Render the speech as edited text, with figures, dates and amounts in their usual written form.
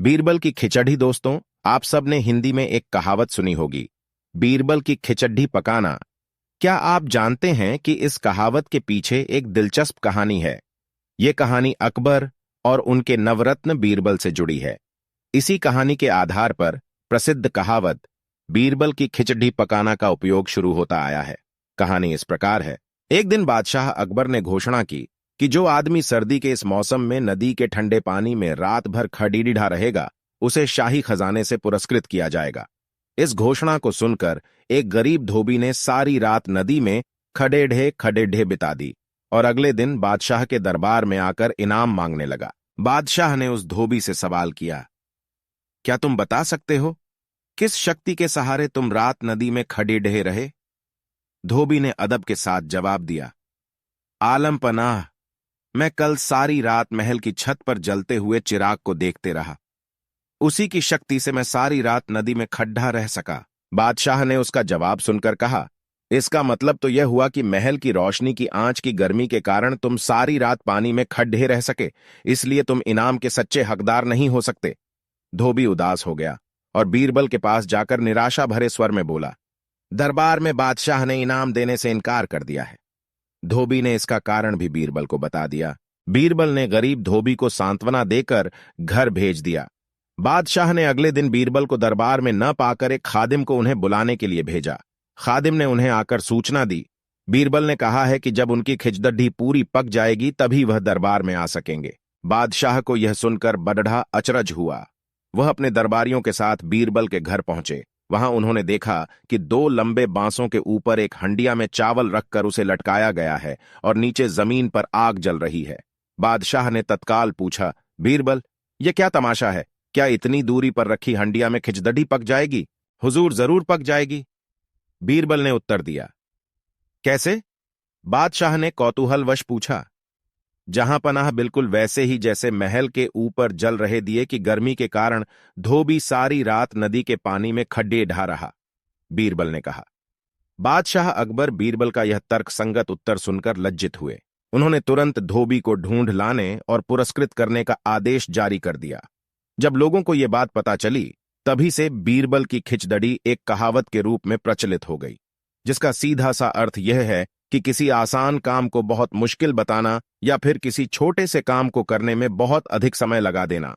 बीरबल की खिचड़ी। दोस्तों, आप सब ने हिंदी में एक कहावत सुनी होगी, बीरबल की खिचड़ी पकाना। क्या आप जानते हैं कि इस कहावत के पीछे एक दिलचस्प कहानी है? ये कहानी अकबर और उनके नवरत्न बीरबल से जुड़ी है। इसी कहानी के आधार पर प्रसिद्ध कहावत बीरबल की खिचड़ी पकाना का उपयोग शुरू होता आया है। कहानी इस प्रकार है। एक दिन बादशाह अकबर ने घोषणा की कि जो आदमी सर्दी के इस मौसम में नदी के ठंडे पानी में रात भर खड़ीडिढ़ा रहेगा, उसे शाही खजाने से पुरस्कृत किया जाएगा। इस घोषणा को सुनकर एक गरीब धोबी ने सारी रात नदी में खड़े ढे बिता दी और अगले दिन बादशाह के दरबार में आकर इनाम मांगने लगा। बादशाह ने उस धोबी से सवाल किया, क्या तुम बता सकते हो किस शक्ति के सहारे तुम रात नदी में खड़े ढे रहे? धोबी ने अदब के साथ जवाब दिया, आलम पनाह, मैं कल सारी रात महल की छत पर जलते हुए चिराग को देखते रहा। उसी की शक्ति से मैं सारी रात नदी में खड्डा रह सका। बादशाह ने उसका जवाब सुनकर कहा, इसका मतलब तो यह हुआ कि महल की रोशनी की आंच की गर्मी के कारण तुम सारी रात पानी में खड्डे रह सके, इसलिए तुम इनाम के सच्चे हकदार नहीं हो सकते। धोबी उदास हो गया और बीरबल के पास जाकर निराशा भरे स्वर में बोला, दरबार में बादशाह ने इनाम देने से इनकार कर दिया है। धोबी ने इसका कारण भी बीरबल को बता दिया। बीरबल ने गरीब धोबी को सांत्वना देकर घर भेज दिया। बादशाह ने अगले दिन बीरबल को दरबार में न पाकर एक खादिम को उन्हें बुलाने के लिए भेजा। खादिम ने उन्हें आकर सूचना दी, बीरबल ने कहा है कि जब उनकी खिचड़ी पूरी पक जाएगी तभी वह दरबार में आ सकेंगे। बादशाह को यह सुनकर बड़ा अचरज हुआ। वह अपने दरबारियों के साथ बीरबल के घर पहुंचे। वहां उन्होंने देखा कि दो लंबे बांसों के ऊपर एक हंडिया में चावल रखकर उसे लटकाया गया है और नीचे जमीन पर आग जल रही है। बादशाह ने तत्काल पूछा, बीरबल, यह क्या तमाशा है? क्या इतनी दूरी पर रखी हंडिया में खिचड़ी पक जाएगी? हुजूर, जरूर पक जाएगी। बीरबल ने उत्तर दिया। कैसे? बादशाह ने कौतूहलवश पूछा। जहां पनाह, बिल्कुल वैसे ही जैसे महल के ऊपर जल रहे दिए की गर्मी के कारण धोबी सारी रात नदी के पानी में खड्डे ढा रहा, बीरबल ने कहा। बादशाह अकबर बीरबल का यह तर्कसंगत उत्तर सुनकर लज्जित हुए। उन्होंने तुरंत धोबी को ढूंढ लाने और पुरस्कृत करने का आदेश जारी कर दिया। जब लोगों को यह बात पता चली, तभी से बीरबल की खिचड़ी एक कहावत के रूप में प्रचलित हो गई, जिसका सीधा सा अर्थ यह है कि किसी आसान काम को बहुत मुश्किल बताना या फिर किसी छोटे से काम को करने में बहुत अधिक समय लगा देना।